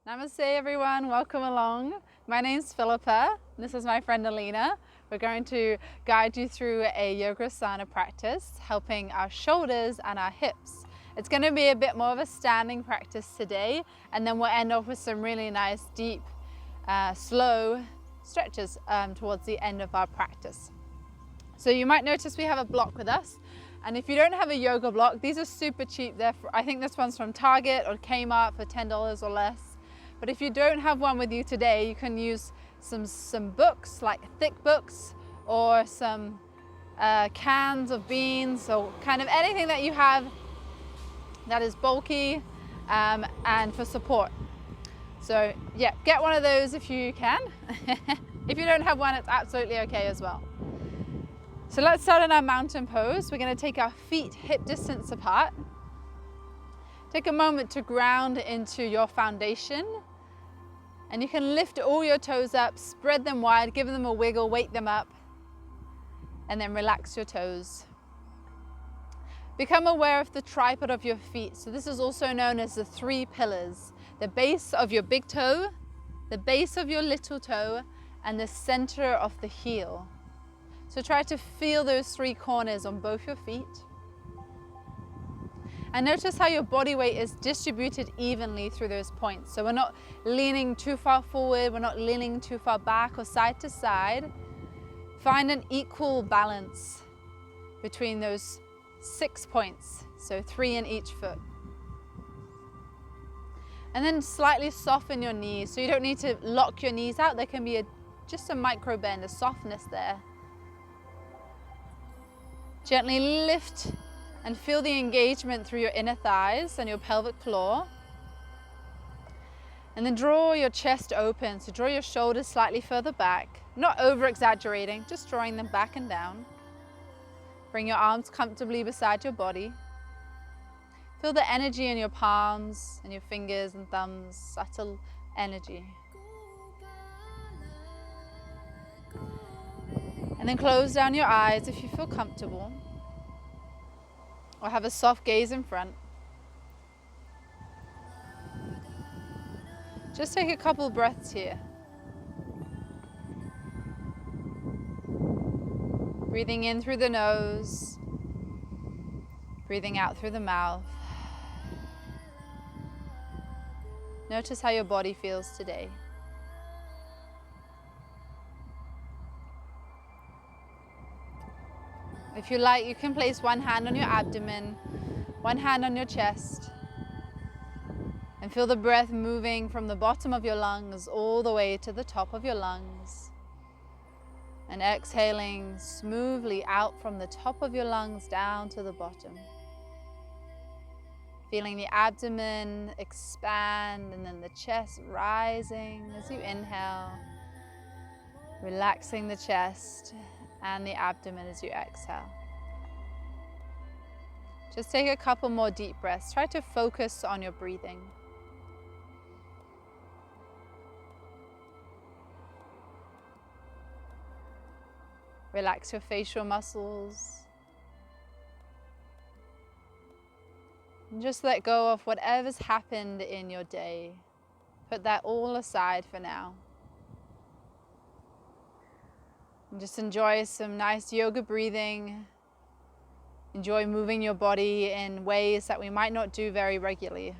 Namaste everyone, welcome along. My name's Philippa, this is my friend Alina. We're going to guide you through a yoga asana practice, helping our shoulders and our hips. It's going to be a bit more of a standing practice today, and then we'll end off with some really nice, deep, slow stretches towards the end of our practice. So you might notice we have a block with us. And if you don't have a yoga block, these are super cheap. I think this one's from Target or Kmart for $10 or less. But if you don't have one with you today, you can use some books, like thick books, or some cans of beans, or kind of anything that you have that is bulky and for support. So yeah, get one of those if you can. If you don't have one, it's absolutely okay as well. So let's start in our mountain pose. We're going to take our feet hip distance apart. Take a moment to ground into your foundation, and you can lift all your toes up, spread them wide, give them a wiggle, wake them up, and then relax your toes. Become aware of the tripod of your feet. So this is also known as the 3 pillars: the base of your big toe, the base of your little toe, and the center of the heel. So try to feel those 3 corners on both your feet. And notice how your body weight is distributed evenly through those points. So we're not leaning too far forward, we're not leaning too far back or side to side. Find an equal balance between those 6 points, so 3 in each foot. And then slightly soften your knees. So you don't need to lock your knees out. There can be just a micro bend, a softness there. Gently lift and feel the engagement through your inner thighs and your pelvic floor. And then draw your chest open. So draw your shoulders slightly further back, not over exaggerating, just drawing them back and down. Bring your arms comfortably beside your body. Feel the energy in your palms and your fingers and thumbs, subtle energy. And then close down your eyes if you feel comfortable, or have a soft gaze in front. Just take a couple breaths here. Breathing in through the nose, breathing out through the mouth. Notice how your body feels today. If you like, you can place one hand on your abdomen, one hand on your chest, and feel the breath moving from the bottom of your lungs all the way to the top of your lungs. And exhaling smoothly out from the top of your lungs down to the bottom. Feeling the abdomen expand and then the chest rising as you inhale, relaxing the chest and the abdomen as you exhale. Just take a couple more deep breaths. Try to focus on your breathing. Relax your facial muscles. And just let go of whatever's happened in your day. Put that all aside for now. And just enjoy some nice yoga breathing. Enjoy moving your body in ways that we might not do very regularly.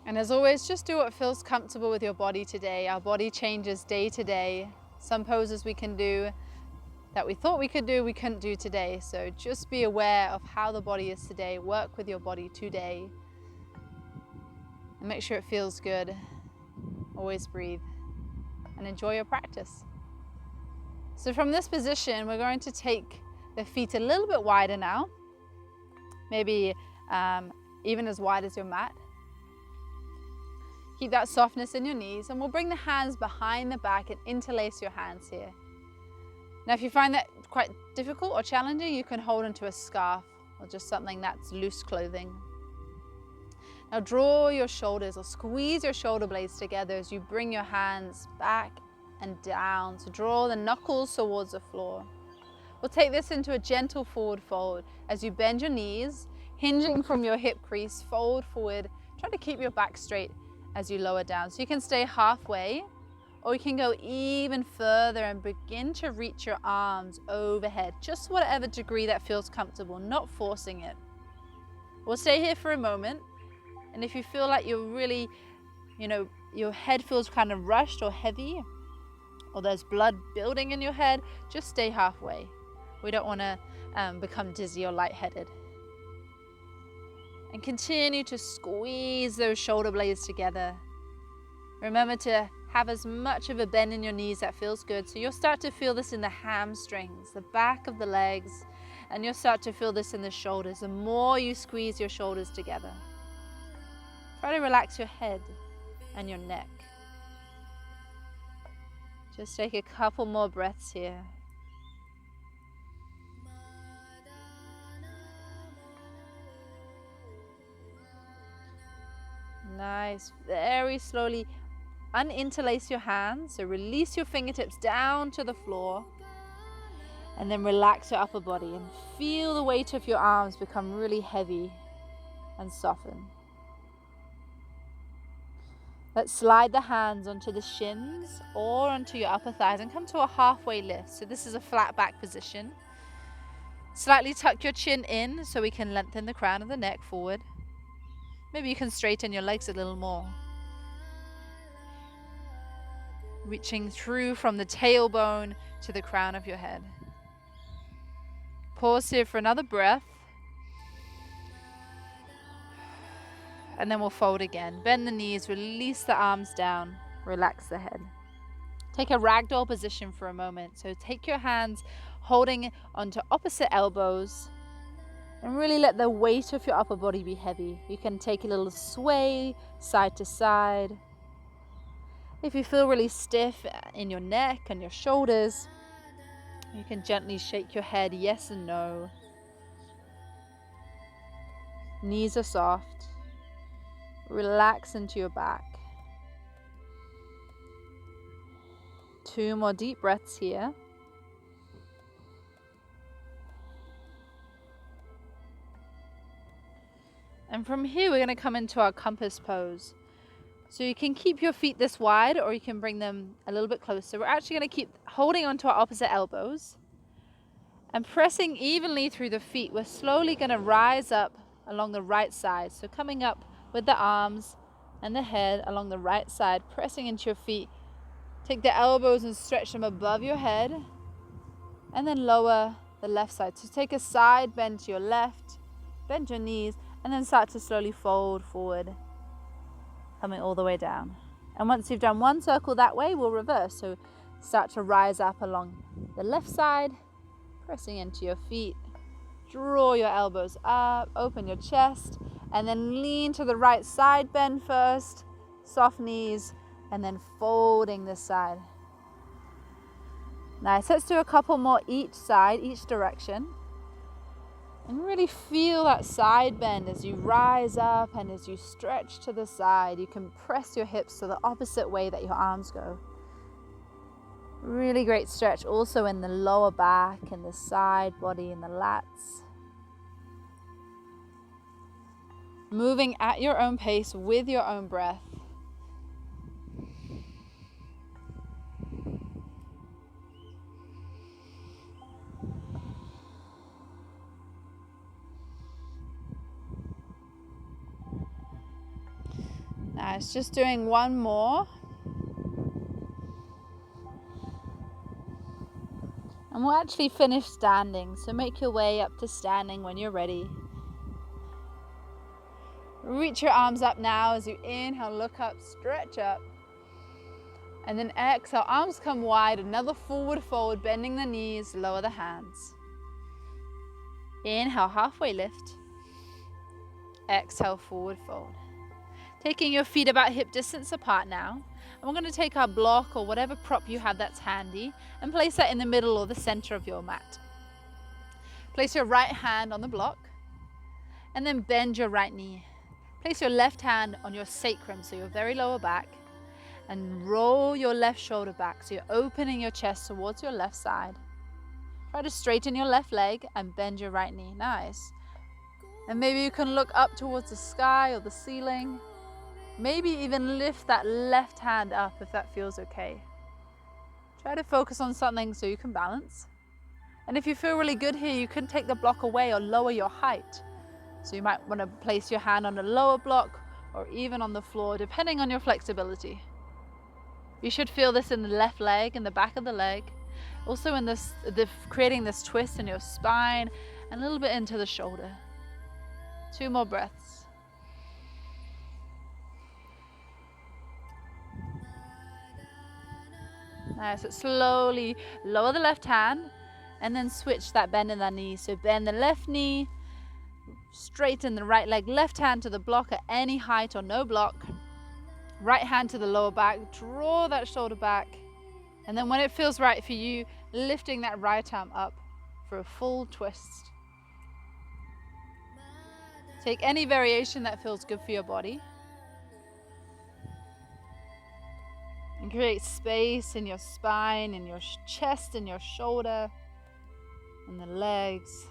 And as always, just do what feels comfortable with your body today. Our body changes day to day. Some poses we can do that we thought we could do, we couldn't do today. So just be aware of how the body is today. Work with your body today. And make sure it feels good. Always breathe. And enjoy your practice. So from this position, we're going to take the feet a little bit wider now, maybe even as wide as your mat. Keep that softness in your knees, and we'll bring the hands behind the back and interlace your hands here. Now if you find that quite difficult or challenging, you can hold onto a scarf or just something that's loose clothing. Now draw your shoulders or squeeze your shoulder blades together as you bring your hands back and down. So draw the knuckles towards the floor. We'll take this into a gentle forward fold as you bend your knees, hinging from your hip crease, fold forward Try to keep your back straight as you lower down. So you can stay halfway, or you can go even further and begin to reach your arms overhead, just whatever degree that feels comfortable, not forcing it. We'll stay here for a moment, and if you feel like you're really, your head feels kind of rushed or heavy, or there's blood building in your head, just stay halfway. We don't want to become dizzy or lightheaded. And continue to squeeze those shoulder blades together. Remember to have as much of a bend in your knees that feels good. So you'll start to feel this in the hamstrings, the back of the legs, and you'll start to feel this in the shoulders. The more you squeeze your shoulders together. Try to relax your head and your neck. Just take a couple more breaths here. Nice. Very slowly uninterlace your hands. So release your fingertips down to the floor. And then relax your upper body and feel the weight of your arms become really heavy and soften. Let's slide the hands onto the shins or onto your upper thighs and come to a halfway lift. So this is a flat back position. Slightly tuck your chin in so we can lengthen the crown of the neck forward. Maybe you can straighten your legs a little more. Reaching through from the tailbone to the crown of your head. Pause here for another breath. And then we'll fold again. Bend the knees, release the arms down, relax the head. Take a ragdoll position for a moment. So take your hands holding onto opposite elbows and really let the weight of your upper body be heavy. You can take a little sway side to side. If you feel really stiff in your neck and your shoulders, you can gently shake your head yes and no. Knees are soft. Relax into your back. 2 more deep breaths here. And from here, we're going to come into our compass pose. So you can keep your feet this wide, or you can bring them a little bit closer. We're actually going to keep holding onto our opposite elbows and pressing evenly through the feet. We're slowly going to rise up along the right side. So coming up with the arms and the head along the right side, pressing into your feet. Take the elbows and stretch them above your head, and then lower the left side. So take a side bend to your left, bend your knees, and then start to slowly fold forward, coming all the way down. And once you've done one circle that way, we'll reverse. So start to rise up along the left side, pressing into your feet. Draw your elbows up, open your chest, and then lean to the right side bend first, soft knees, and then folding this side. Nice. Let's do a couple more each side, each direction. And really feel that side bend as you rise up and as you stretch to the side. You can press your hips to the opposite way that your arms go. Really great stretch also in the lower back and the side body and the lats. Moving at your own pace with your own breath. Nice, just doing one more. And we'll actually finish standing, so make your way up to standing when you're ready. Reach your arms up now as you inhale, look up, stretch up. And then exhale, arms come wide, another forward fold, bending the knees, lower the hands. Inhale, halfway lift. Exhale, forward fold. Taking your feet about hip distance apart now. And we're going to take our block or whatever prop you have that's handy and place that in the middle or the center of your mat. Place your right hand on the block and then bend your right knee. Place your left hand on your sacrum, so your very lower back, and roll your left shoulder back, so you're opening your chest towards your left side. Try to straighten your left leg and bend your right knee. Nice. And maybe you can look up towards the sky or the ceiling. Maybe even lift that left hand up if that feels okay. Try to focus on something so you can balance. And if you feel really good here, you can take the block away or lower your height. So you might want to place your hand on a lower block or even on the floor, depending on your flexibility. You should feel this in the left leg, in the back of the leg. Also in creating this twist in your spine and a little bit into the shoulder. 2 more breaths. Nice. So slowly lower the left hand and then switch that bend in the knee. So bend the left knee, straighten the right leg, left hand to the block at any height or no block. Right hand to the lower back, draw that shoulder back. And then when it feels right for you, lifting that right arm up for a full twist. Take any variation that feels good for your body. And create space in your spine, in your chest, in your shoulder, and the legs.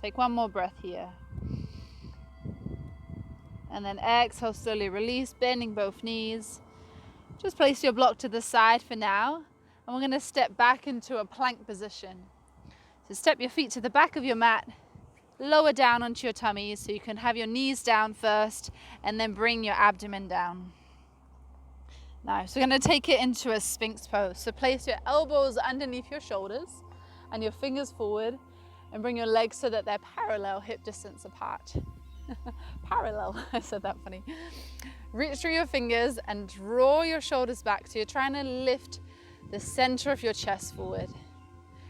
Take 1 more breath here. And then exhale, slowly release, bending both knees. Just place your block to the side for now. And we're going to step back into a plank position. So step your feet to the back of your mat. Lower down onto your tummy so you can have your knees down first and then bring your abdomen down. Nice. We're going to take it into a Sphinx pose. So place your elbows underneath your shoulders and your fingers forward and bring your legs so that they're parallel, hip distance apart. Parallel, I said that funny. Reach through your fingers and draw your shoulders back. So you're trying to lift the center of your chest forward.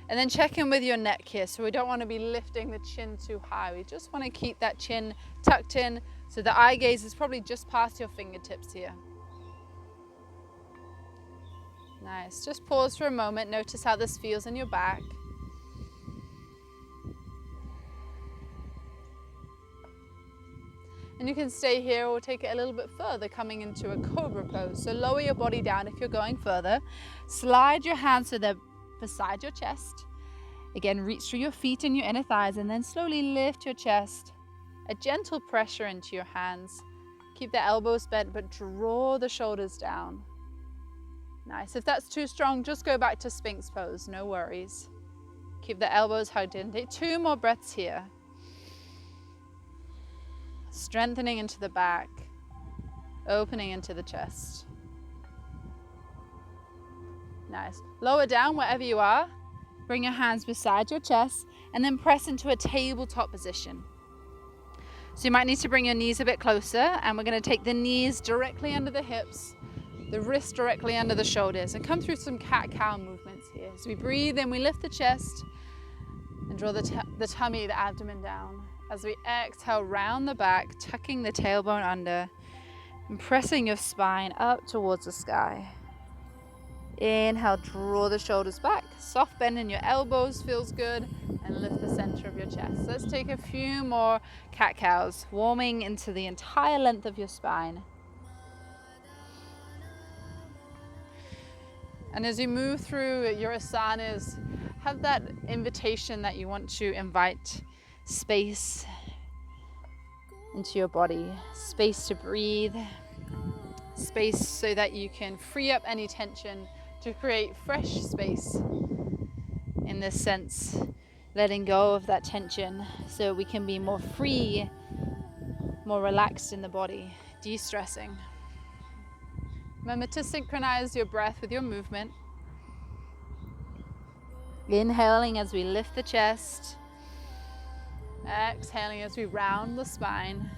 And then check in with your neck here. So we don't want to be lifting the chin too high. We just want to keep that chin tucked in so the eye gaze is probably just past your fingertips here. Nice. Just pause for a moment. Notice how this feels in your back. And you can stay here or take it a little bit further, coming into a cobra pose. So lower your body down if you're going further. Slide your hands so they're beside your chest. Again, reach through your feet and your inner thighs and then slowly lift your chest. A gentle pressure into your hands. Keep the elbows bent but draw the shoulders down. Nice. If that's too strong, just go back to Sphinx pose. No worries. Keep the elbows hugged in. Take 2 more breaths here. Strengthening into the back, opening into the chest. Nice. Lower down wherever you are. Bring your hands beside your chest and then press into a tabletop position. So you might need to bring your knees a bit closer and we're going to take the knees directly under the hips, the wrists directly under the shoulders and come through some cat-cow movements here. So we breathe in, we lift the chest and draw the tummy, the abdomen down. As we exhale, round the back, tucking the tailbone under and pressing your spine up towards the sky. Inhale, draw the shoulders back. Soft bend in your elbows feels good and lift the center of your chest. Let's take a few more cat-cows, warming into the entire length of your spine. And as you move through your asanas, have that invitation that you want to invite space into your body, space to breathe, space so that you can free up any tension to create fresh space. In this sense, letting go of that tension so we can be more free, more relaxed in the body, de-stressing. Remember to synchronize your breath with your movement. Inhaling as we lift the chest. Exhaling as we round the spine.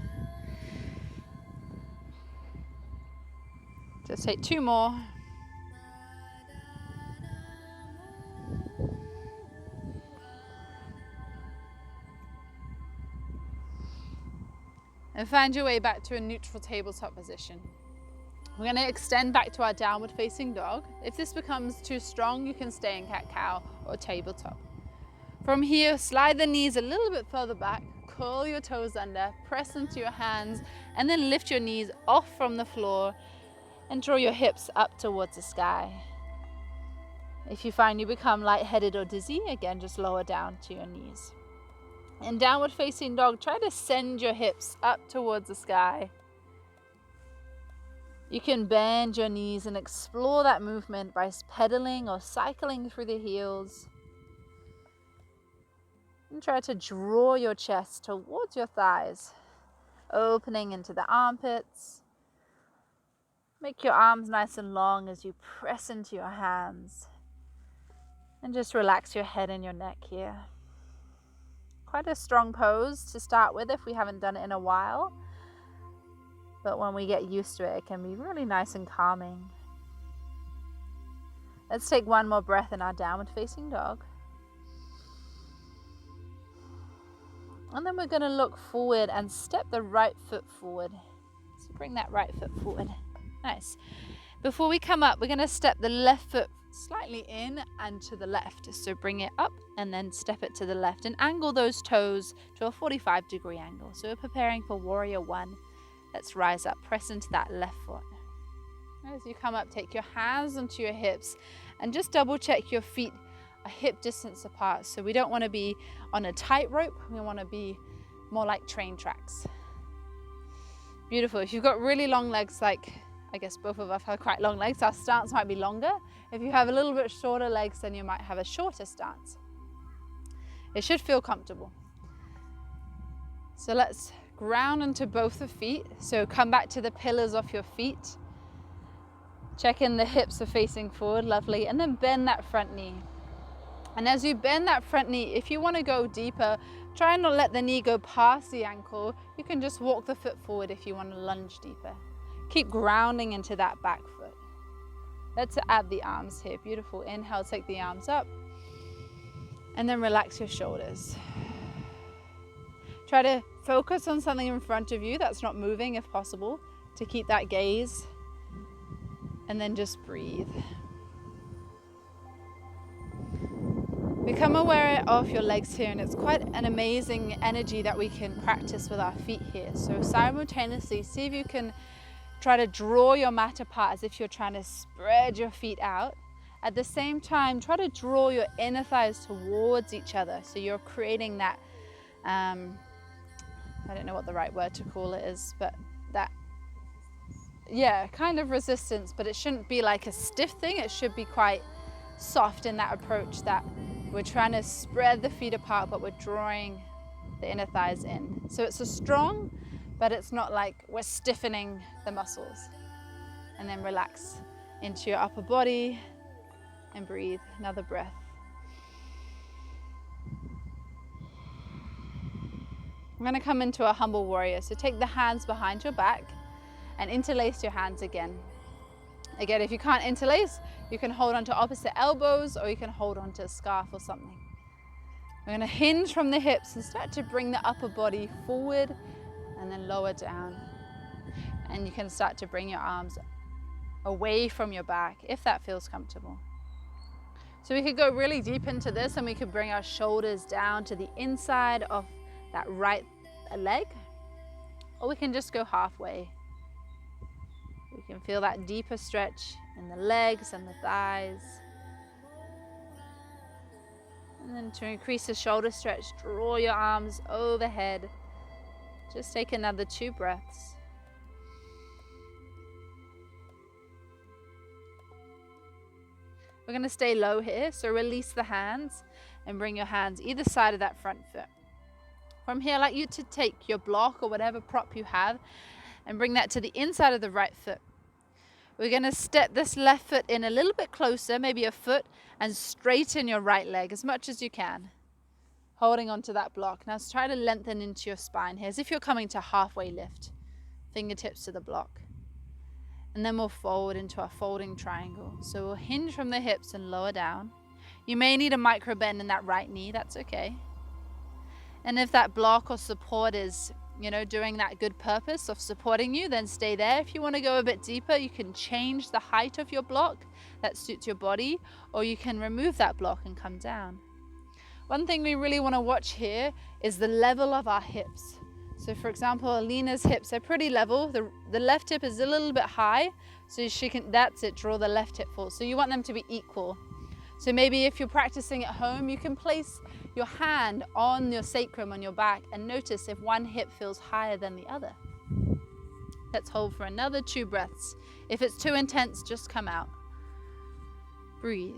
Just take 2 more. And find your way back to a neutral tabletop position. We're going to extend back to our downward facing dog. If this becomes too strong, you can stay in cat-cow or tabletop. From here, slide the knees a little bit further back, curl your toes under, press into your hands, and then lift your knees off from the floor and draw your hips up towards the sky. If you find you become lightheaded or dizzy, again, just lower down to your knees. In downward facing dog, try to send your hips up towards the sky. You can bend your knees and explore that movement by pedaling or cycling through the heels. And try to draw your chest towards your thighs, opening into the armpits. Make your arms nice and long as you press into your hands. And just relax your head and your neck here. Quite a strong pose to start with if we haven't done it in a while. But when we get used to it, it can be really nice and calming. Let's take one more breath in our downward facing dog. And then we're going to look forward and step the right foot forward. So bring that right foot forward. Nice. Before we come up, we're going to step the left foot slightly in and to the left. So bring it up and then step it to the left and angle those toes to a 45-degree angle. So we're preparing for warrior one. Let's rise up, press into that left foot. As you come up, take your hands onto your hips and just double check your feet a hip distance apart. So we don't want to be on a tightrope, we want to be more like train tracks. Beautiful. If you've got really long legs, like I guess both of us have quite long legs, our stance might be longer. If you have a little bit shorter legs, then you might have a shorter stance. It should feel comfortable. So let's ground into both the feet. So come back to the pillars of your feet. Check in the hips are facing forward, lovely. And then bend that front knee. And as you bend that front knee, if you want to go deeper, try and not let the knee go past the ankle. You can just walk the foot forward if you want to lunge deeper. Keep grounding into that back foot. Let's add the arms here. Beautiful. Inhale, take the arms up. And then relax your shoulders. Try to focus on something in front of you that's not moving if possible, to keep that gaze. And then just breathe. Become aware of your legs here, and it's quite an amazing energy that we can practice with our feet here. So simultaneously, see if you can try to draw your mat apart as if you're trying to spread your feet out. At the same time, try to draw your inner thighs towards each other. So you're creating that, I don't know what the right word to call it is, but that, yeah, kind of resistance, but it shouldn't be like a stiff thing. It should be quite soft in that approach, that we're trying to spread the feet apart, but we're drawing the inner thighs in. So it's a strong, but it's not like we're stiffening the muscles. And then relax into your upper body and breathe. Another breath. I'm going to come into a humble warrior. So take the hands behind your back and interlace your hands again. Again, if you can't interlace, you can hold onto opposite elbows, or you can hold onto a scarf or something. We're going to hinge from the hips and start to bring the upper body forward and then lower down. And you can start to bring your arms away from your back if that feels comfortable. So we could go really deep into this, and we could bring our shoulders down to the inside of that right leg, or we can just go halfway. You can feel that deeper stretch in the legs and the thighs. And then to increase the shoulder stretch, draw your arms overhead. Just take another 2 breaths. We're going to stay low here, so release the hands and bring your hands either side of that front foot. From here, I'd like you to take your block or whatever prop you have and bring that to the inside of the right foot. We're going to step this left foot in a little bit closer, maybe a foot, and straighten your right leg as much as you can, holding onto that block. Now try to lengthen into your spine here as if you're coming to halfway lift, fingertips to the block. And then we'll fold into our folding triangle. So we'll hinge from the hips and lower down. You may need a micro bend in that right knee, that's okay. And if that block or support is, doing that good purpose of supporting you, then stay there. If you want to go a bit deeper, you can change the height of your block that suits your body, or you can remove that block and come down. One thing we really want to watch here is the level of our hips. So for example, Alina's hips are pretty level. The left hip is a little bit high, so she can, that's it, draw the left hip forward. So you want them to be equal. So maybe if you're practicing at home, you can place your hand on your sacrum on your back and notice if one hip feels higher than the other. Let's hold for another 2 breaths. If it's too intense, just come out. Breathe.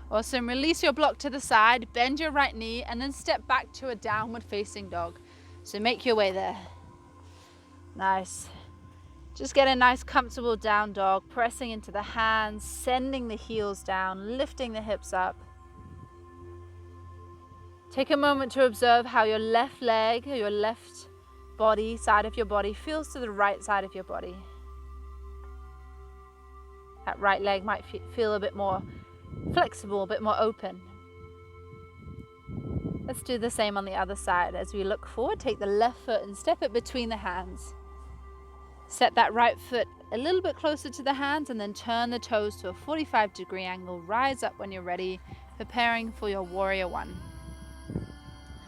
Awesome. Release your block to the side, bend your right knee, and then step back to a downward facing dog. So make your way there. Nice. Just get a nice comfortable down dog, pressing into the hands, sending the heels down, lifting the hips up. Take a moment to observe how your left leg, or your left body, side of your body, feels to the right side of your body. That right leg might feel a bit more flexible, a bit more open. Let's do the same on the other side. As we look forward, take the left foot and step it between the hands. Set that right foot a little bit closer to the hands and then turn the toes to a 45-degree angle. Rise up when you're ready, preparing for your warrior one.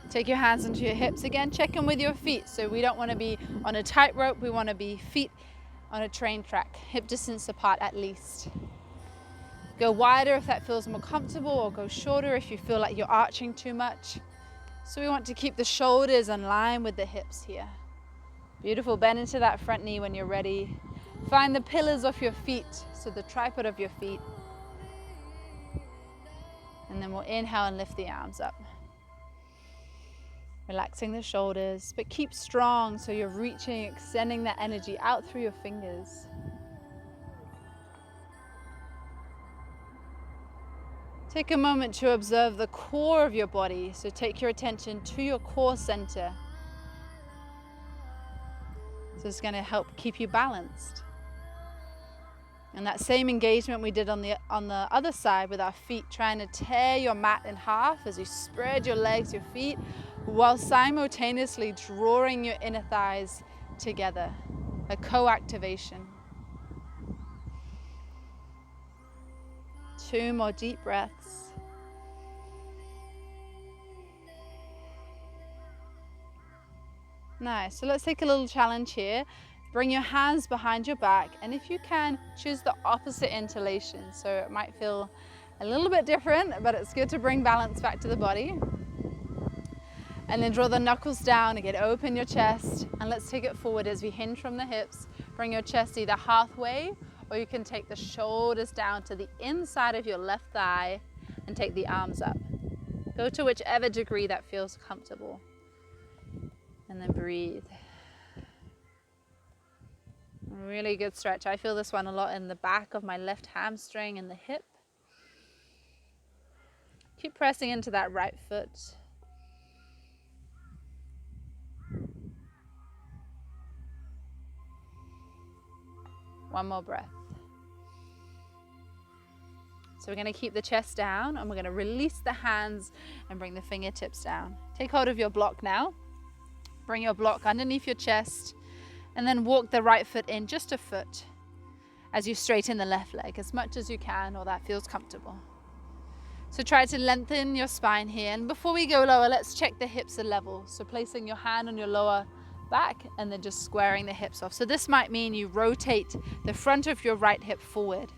Take your hands into your hips again. Check in with your feet. So we don't want to be on a tightrope. We want to be feet on a train track, hip distance apart at least. Go wider if that feels more comfortable, or go shorter if you feel like you're arching too much. So we want to keep the shoulders in line with the hips here. Beautiful. Bend into that front knee when you're ready. Find the pillars of your feet, so the tripod of your feet. And then we'll inhale and lift the arms up. Relaxing the shoulders, but keep strong so you're reaching, extending that energy out through your fingers. Take a moment to observe the core of your body. So take your attention to your core center. So it's going to help keep you balanced. And that same engagement we did on the other side with our feet, trying to tear your mat in half as you spread your legs, your feet, while simultaneously drawing your inner thighs together. A co-activation. 2 more deep breaths. Nice. So let's take a little challenge here. Bring your hands behind your back, and if you can, choose the opposite interlation. So it might feel a little bit different, but it's good to bring balance back to the body. And then draw the knuckles down. Again, open your chest, and let's take it forward as we hinge from the hips. Bring your chest either halfway, or you can take the shoulders down to the inside of your left thigh and take the arms up. Go to whichever degree that feels comfortable. And then breathe. Really good stretch. I feel this one a lot in the back of my left hamstring and the hip. Keep pressing into that right foot. One more breath. So we're going to keep the chest down, and we're going to release the hands and bring the fingertips down. Take hold of your block now. Bring your block underneath your chest, and then walk the right foot in just a foot as you straighten the left leg as much as you can, or that feels comfortable. So try to lengthen your spine here. And before we go lower, let's check the hips are level. So placing your hand on your lower back and then just squaring the hips off. So this might mean you rotate the front of your right hip forward.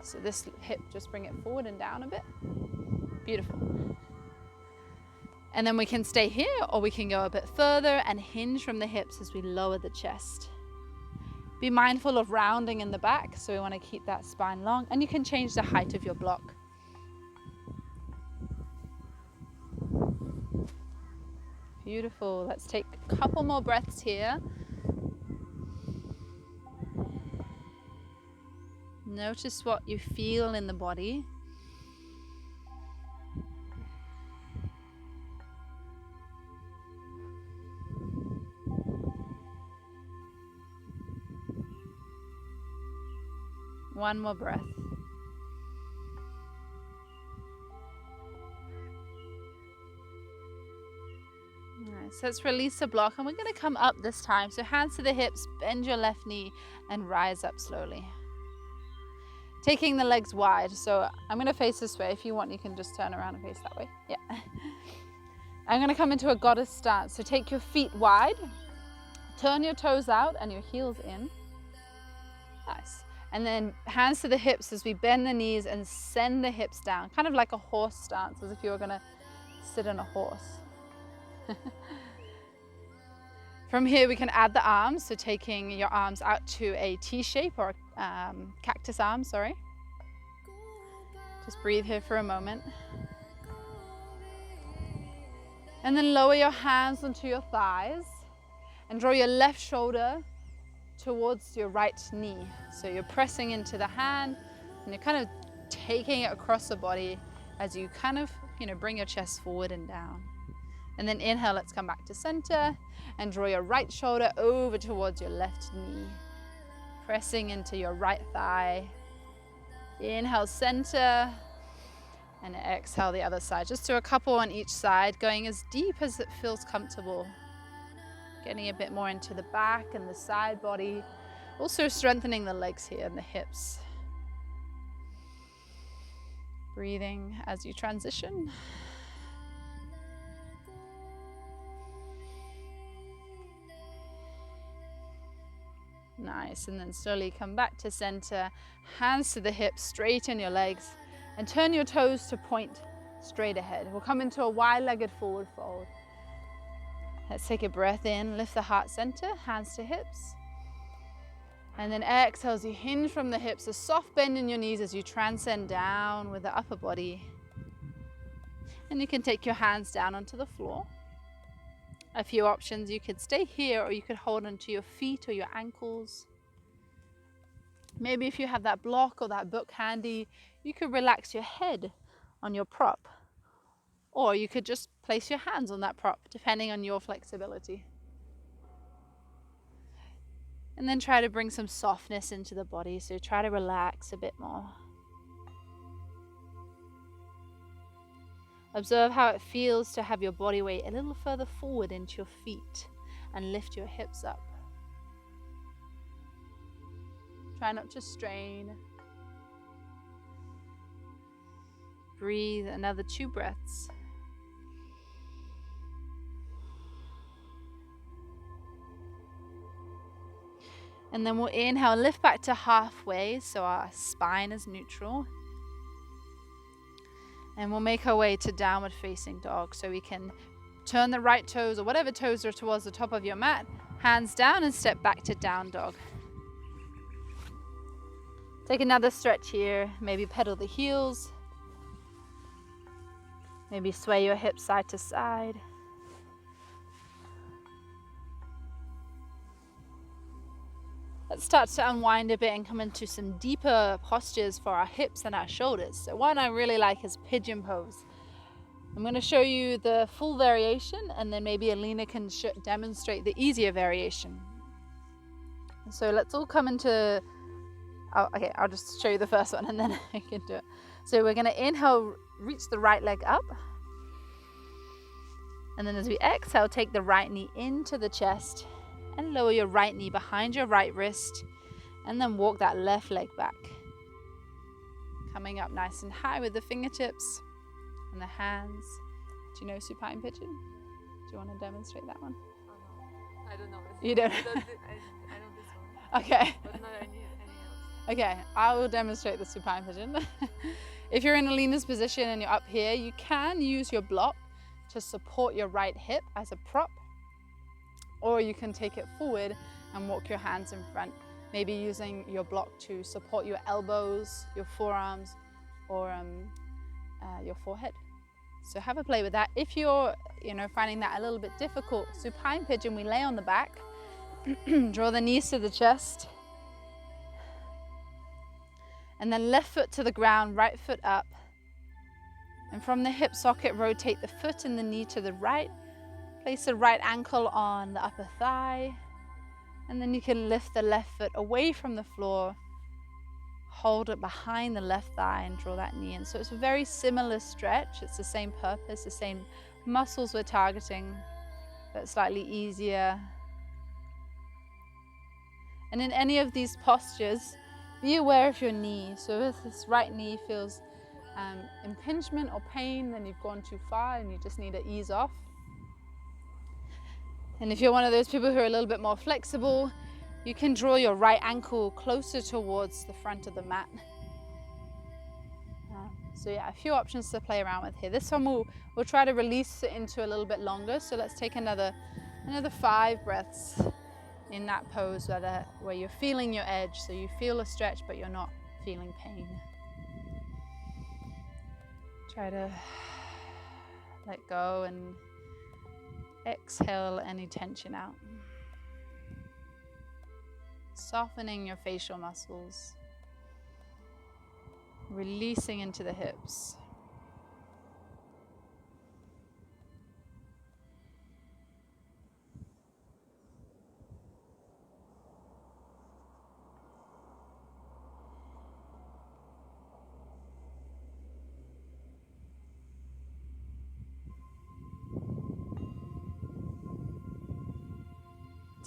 So this hip, just bring it forward and down a bit. Beautiful. And then we can stay here, or we can go a bit further and hinge from the hips as we lower the chest. Be mindful of rounding in the back, so we want to keep that spine long, and you can change the height of your block. Beautiful. Let's take a couple more breaths here. Notice what you feel in the body. One more breath. Nice. So let's release the block, and we're going to come up this time. So hands to the hips, bend your left knee, and rise up slowly. Taking the legs wide. So I'm going to face this way. If you want, you can just turn around and face that way. Yeah. I'm going to come into a goddess stance. So take your feet wide, turn your toes out and your heels in. Nice. And then hands to the hips as we bend the knees and send the hips down, kind of like a horse stance, as if you were going to sit on a horse. From here we can add the arms, so taking your arms out to a T shape or cactus arm, sorry. Just breathe here for a moment. And then lower your hands onto your thighs and draw your left shoulder towards your right knee. So you're pressing into the hand and you're kind of taking it across the body as you kind of, bring your chest forward and down. And then inhale, let's come back to center and draw your right shoulder over towards your left knee. Pressing into your right thigh. Inhale, center. And exhale the other side. Just do a couple on each side, going as deep as it feels comfortable. Getting a bit more into the back and the side body. Also strengthening the legs here and the hips. Breathing as you transition. Nice, and then slowly come back to center. Hands to the hips, straighten your legs, and turn your toes to point straight ahead. We'll come into a wide-legged forward fold. Let's take a breath in, lift the heart center, hands to hips. And then exhale as you hinge from the hips, a soft bend in your knees as you transcend down with the upper body. And you can take your hands down onto the floor. A few options, you could stay here or you could hold onto your feet or your ankles. Maybe if you have that block or that book handy, you could relax your head on your prop. Or you could just place your hands on that prop, depending on your flexibility. And then try to bring some softness into the body, so try to relax a bit more. Observe how it feels to have your body weight a little further forward into your feet and lift your hips up. Try not to strain. Breathe another 2 breaths. And then we'll inhale, lift back to halfway, so our spine is neutral. And we'll make our way to downward facing dog. So we can turn the right toes or whatever toes are towards the top of your mat, hands down and step back to down dog. Take another stretch here, maybe pedal the heels. Maybe sway your hips side to side. Let's start to unwind a bit and come into some deeper postures for our hips and our shoulders. So one I really like is pigeon pose. I'm going to show you the full variation and then maybe Alina can demonstrate the easier variation. So let's all come into, I'll just show you the first one and then I can do it. So we're going to inhale, reach the right leg up. And then as we exhale, take the right knee into the chest. And lower your right knee behind your right wrist and then walk that left leg back. Coming up nice and high with the fingertips and the hands. Do you know supine pigeon? Do you want to demonstrate that one? Oh, no. I don't know. You don't? I know this one. Okay. But not any else. Okay, I will demonstrate the supine pigeon. If you're in Alina's position and you're up here, you can use your block to support your right hip as a prop. Or you can take it forward and walk your hands in front, maybe using your block to support your elbows, your forearms, or your forehead. So have a play with that. If you're finding that a little bit difficult, supine pigeon, we lay on the back, draw the knees to the chest, and then left foot to the ground, right foot up. And from the hip socket, rotate the foot and the knee to the right. Place the right ankle on the upper thigh, and then you can lift the left foot away from the floor, hold it behind the left thigh and draw that knee in. So it's a very similar stretch. It's the same purpose, the same muscles we're targeting, but slightly easier. And in any of these postures, be aware of your knee. So if this right knee feels impingement or pain, then you've gone too far and you just need to ease off. And if you're one of those people who are a little bit more flexible, you can draw your right ankle closer towards the front of the mat. So yeah, a few options to play around with here. This one we'll try to release it into a little bit longer. So let's take another 5 breaths in that pose where you're feeling your edge. So you feel a stretch, but you're not feeling pain. Try to let go and exhale any tension out. Softening your facial muscles. Releasing into the hips.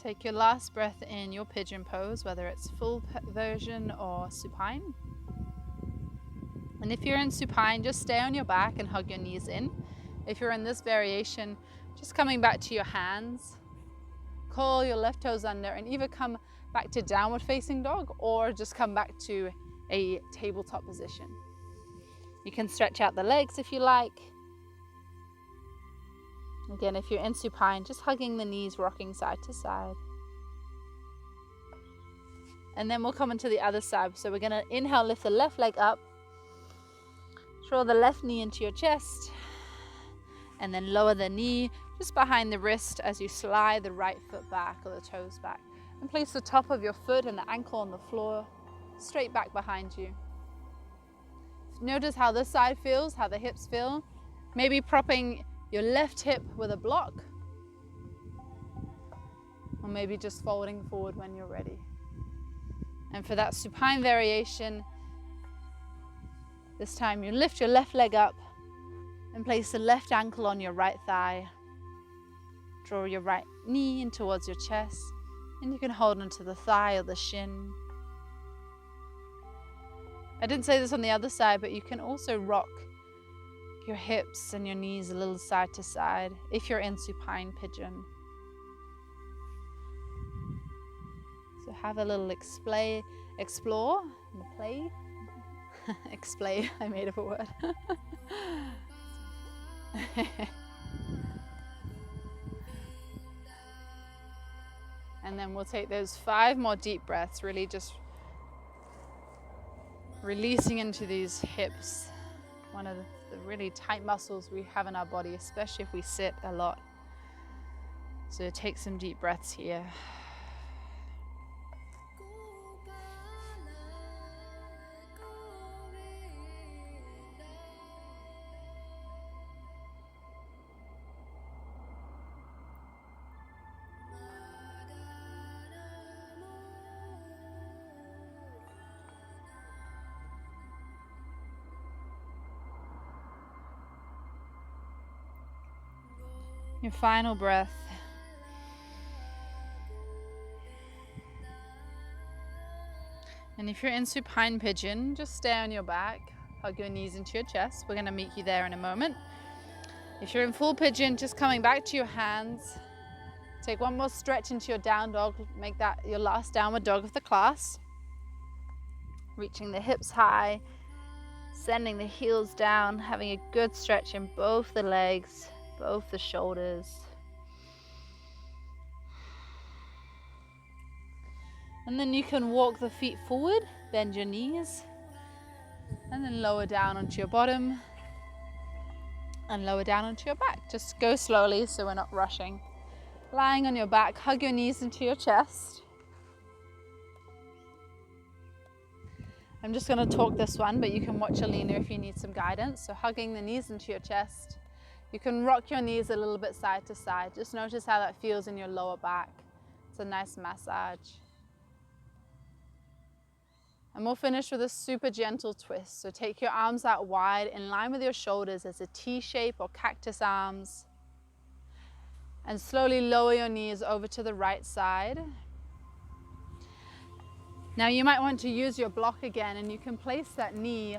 Take your last breath in your pigeon pose, whether it's full version or supine. And if you're in supine, just stay on your back and hug your knees in. If you're in this variation, just coming back to your hands, curl your left toes under and either come back to downward facing dog or just come back to a tabletop position. You can stretch out the legs if you like. Again, if you're in supine, just hugging the knees, rocking side to side. And then we'll come into the other side. So we're going to inhale, lift the left leg up. Draw the left knee into your chest. And then lower the knee just behind the wrist as you slide the right foot back or the toes back. And place the top of your foot and the ankle on the floor, straight back behind you. Notice how this side feels, how the hips feel. Maybe propping your left hip with a block, or maybe just folding forward when you're ready. And for that supine variation, this time you lift your left leg up and place the left ankle on your right thigh. Draw your right knee in towards your chest, and you can hold onto the thigh or the shin. I didn't say this on the other side, but you can also rock your hips and your knees a little side to side if you're in supine pigeon. So have a little explore, and play. Explain, I made up a word. And then we'll take those 5 more deep breaths, really just releasing into these hips. One of the really tight muscles we have in our body, especially if we sit a lot. So take some deep breaths here. Your final breath. And if you're in supine pigeon, just stay on your back, hug your knees into your chest. We're going to meet you there in a moment. If you're in full pigeon, just coming back to your hands. Take one more stretch into your down dog. Make that your last downward dog of the class. Reaching the hips high, sending the heels down, having a good stretch in both the legs, both the shoulders. And then you can walk the feet forward, bend your knees, and then lower down onto your bottom and lower down onto your back. Just go slowly so we're not rushing. Lying on your back, hug your knees into your chest. I'm just going to talk this one, but you can watch Alina if you need some guidance. So hugging the knees into your chest. You can rock your knees a little bit side to side. Just notice how that feels in your lower back. It's a nice massage. And we'll finish with a super gentle twist. So take your arms out wide in line with your shoulders as a T shape or cactus arms. And slowly lower your knees over to the right side. Now you might want to use your block again, and you can place that knee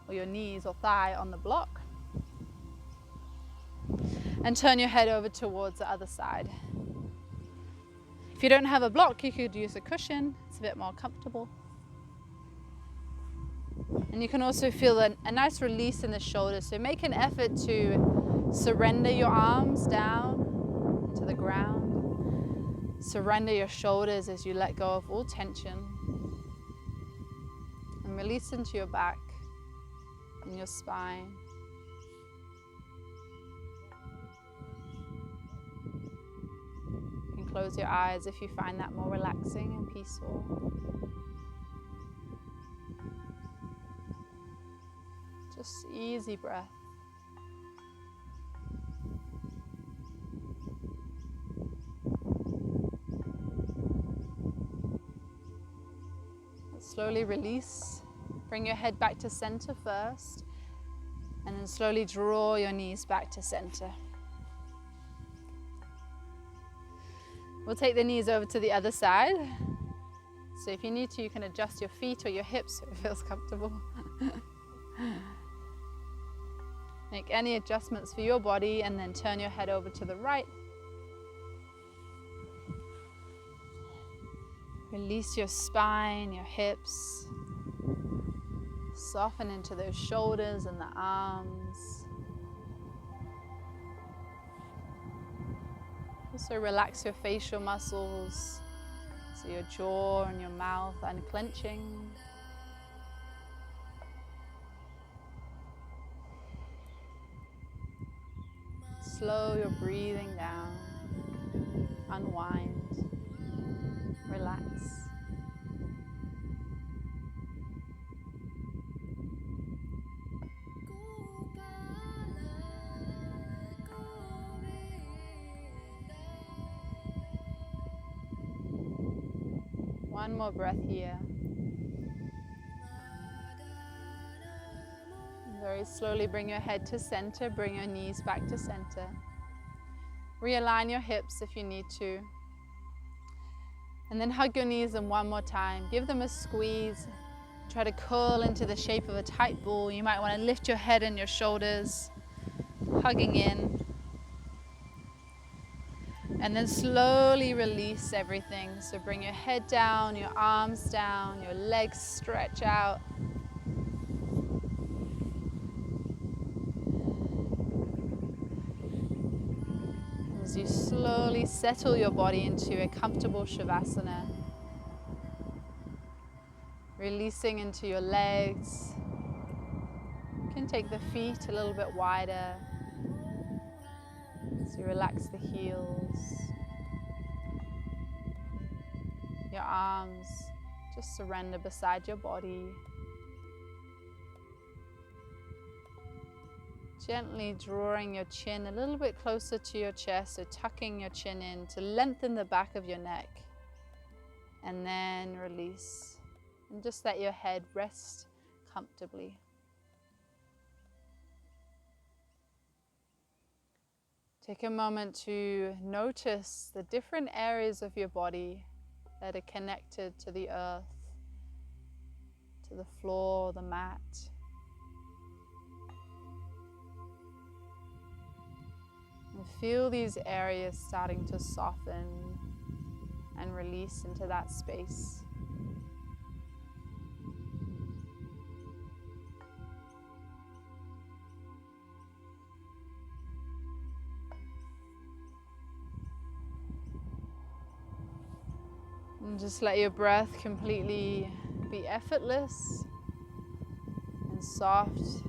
or your knees or thigh on the block. And turn your head over towards the other side. you don't have a block, you could use a cushion. It's a bit more comfortable. And you can also feel a nice release in the shoulders. So make an effort to surrender your arms down into the ground. Surrender your shoulders as you let go of all tension. And release into your back and your spine. You can close your eyes if you find that more relaxing and peaceful. Just easy breath. Slowly release. Bring your head back to center first, and then slowly draw your knees back to center. We'll take the knees over to the other side. So if you need to, you can adjust your feet or your hips so it feels comfortable. Make any adjustments for your body and then turn your head over to the right. Release your spine, your hips. Soften into those shoulders and the arms. Also relax your facial muscles, so your jaw and your mouth unclenching. Slow your breathing down. Unwind. Relax. One more breath here. Very slowly bring your head to center, bring your knees back to center. Realign your hips if you need to. And then hug your knees in one more time. Give them a squeeze. Try to curl into the shape of a tight ball. You might want to lift your head and your shoulders, hugging in. And then slowly release everything. So bring your head down, your arms down, your legs stretch out. As you slowly settle your body into a comfortable Savasana. Releasing into your legs. You can take the feet a little bit wider. So you relax the heels. Your arms just surrender beside your body. Gently drawing your chin a little bit closer to your chest, so tucking your chin in to lengthen the back of your neck. And then release. And just let your head rest comfortably. Take a moment to notice the different areas of your body that are connected to the earth, to the floor, the mat. And feel these areas starting to soften and release into that space. And just let your breath completely be effortless and soft.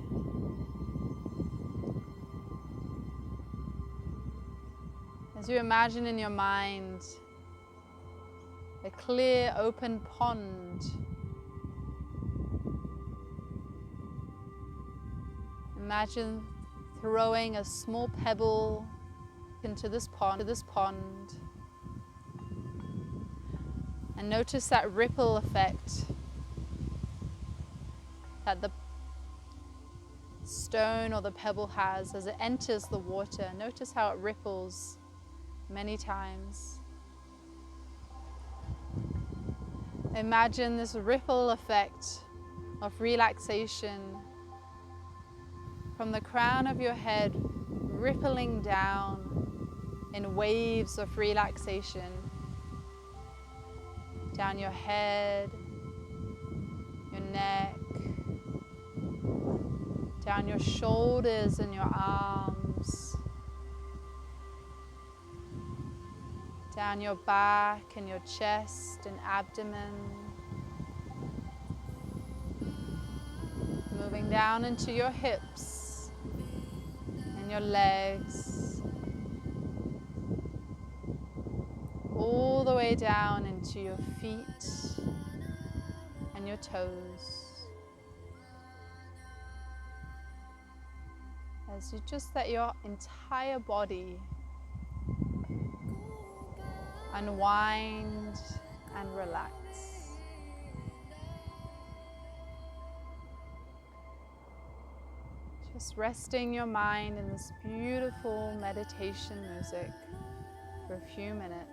As you imagine in your mind a clear, open pond. Imagine throwing a small pebble into this pond. And notice that ripple effect that the stone or the pebble has as it enters the water. Notice how it ripples many times. Imagine this ripple effect of relaxation from the crown of your head, rippling down in waves of relaxation down your head, your neck, down your shoulders and your arms, down your back and your chest and abdomen, moving down into your hips and your legs, all the way down into your feet and your toes. As you just let your entire body unwind and relax. Just resting your mind in this beautiful meditation music for a few minutes.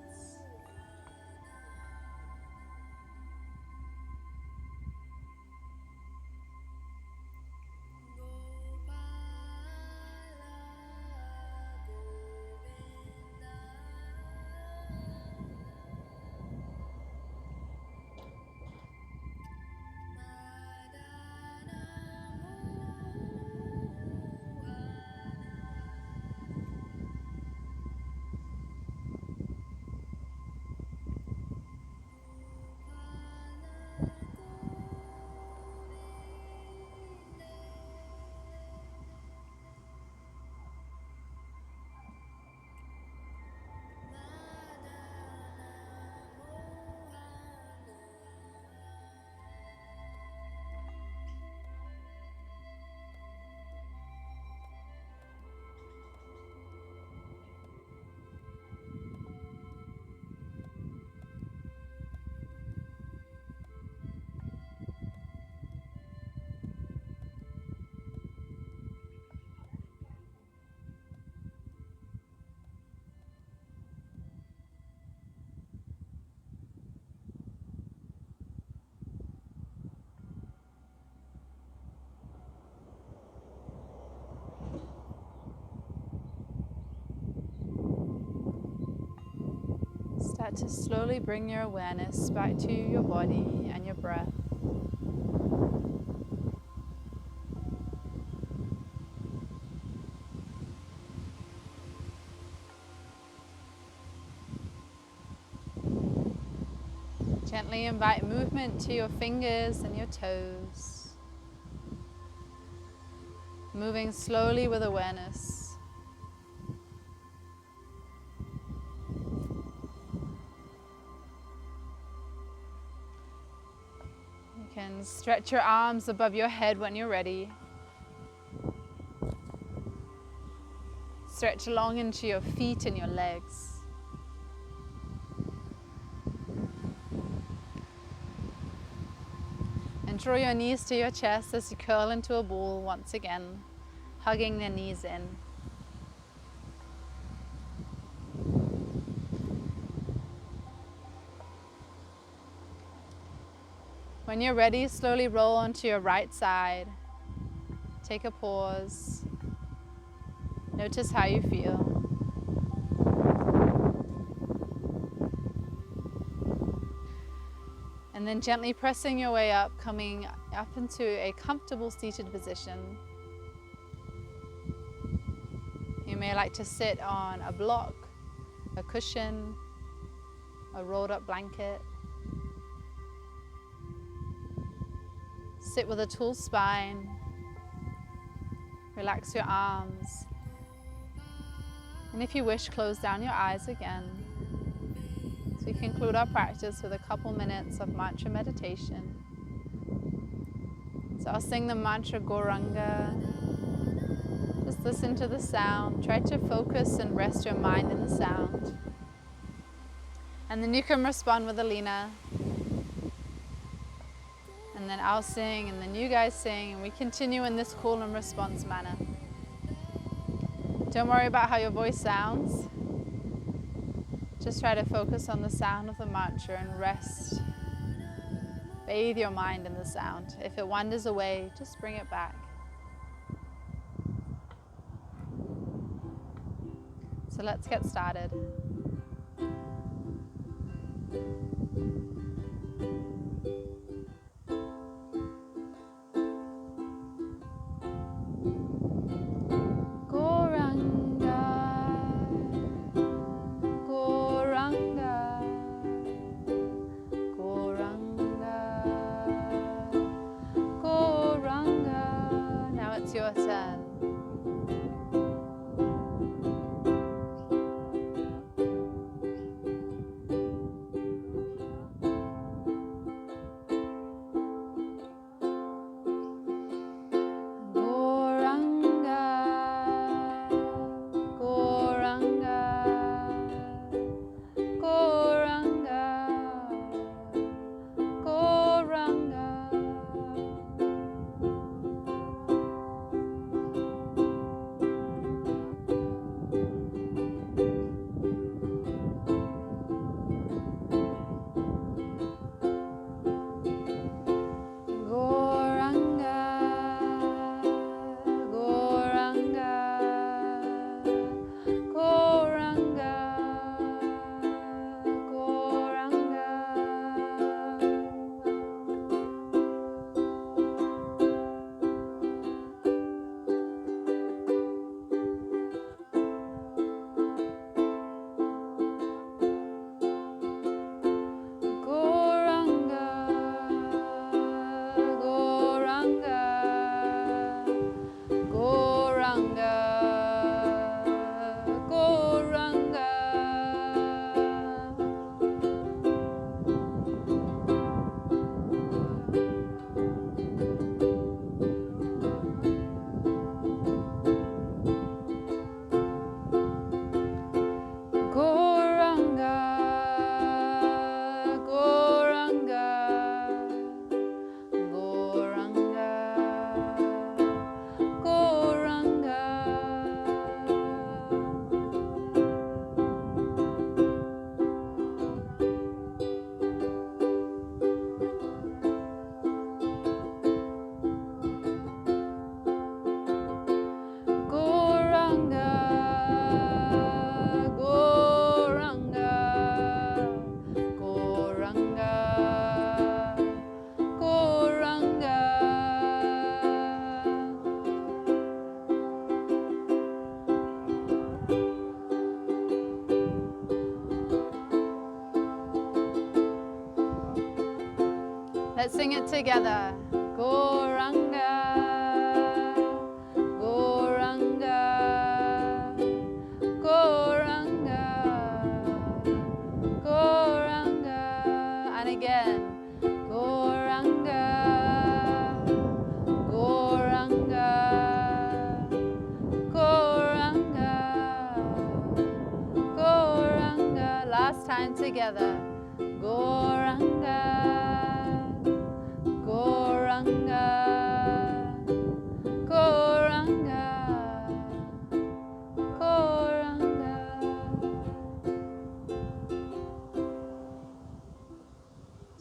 Start to slowly bring your awareness back to your body and your breath. Gently invite movement to your fingers and your toes. Moving slowly with awareness. You can stretch your arms above your head when you're ready. Stretch along into your feet and your legs. And draw your knees to your chest as you curl into a ball once again, hugging the knees in. When you're ready, slowly roll onto your right side. Take a pause. Notice how you feel. And then gently pressing your way up, coming up into a comfortable seated position. You may like to sit on a block, a cushion, a rolled up blanket. Sit with a tall spine. Relax your arms. And if you wish, close down your eyes again. So we conclude our practice with a couple minutes of mantra meditation. So I'll sing the mantra Gauranga. Just listen to the sound. Try to focus and rest your mind in the sound. And then you can respond with Alina. And then I'll sing, and then you guys sing, and we continue in this call and response manner. Don't worry about how your voice sounds. Just try to focus on the sound of the mantra and rest. Bathe your mind in the sound. If it wanders away, just bring it back. So let's get started. Let's sing it together. Goranga, Goranga, Goranga, Goranga. And again. Goranga, Goranga, Goranga, Goranga. Last time together. Goranga, Goranga, Goranga, Goranga.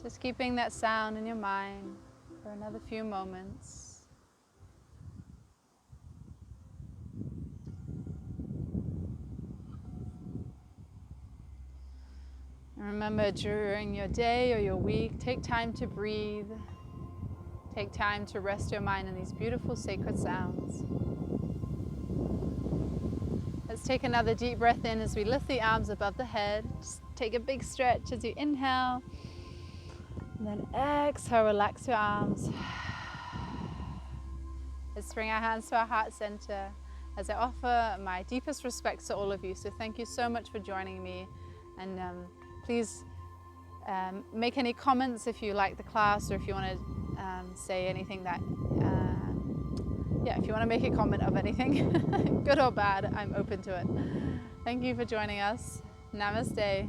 Just keeping that sound in your mind for another few moments. And remember, during your day or your week, take time to breathe. Take time to rest your mind in these beautiful sacred sounds. Let's take another deep breath in as we lift the arms above the head. Just take a big stretch as you inhale. And then exhale, relax your arms. Let's bring our hands to our heart center as I offer my deepest respects to all of you. So thank you so much for joining me. And please make any comments if you like the class, or if you want to say anything that, yeah, if you want to make a comment of anything, good or bad, I'm open to it. Thank you for joining us. Namaste.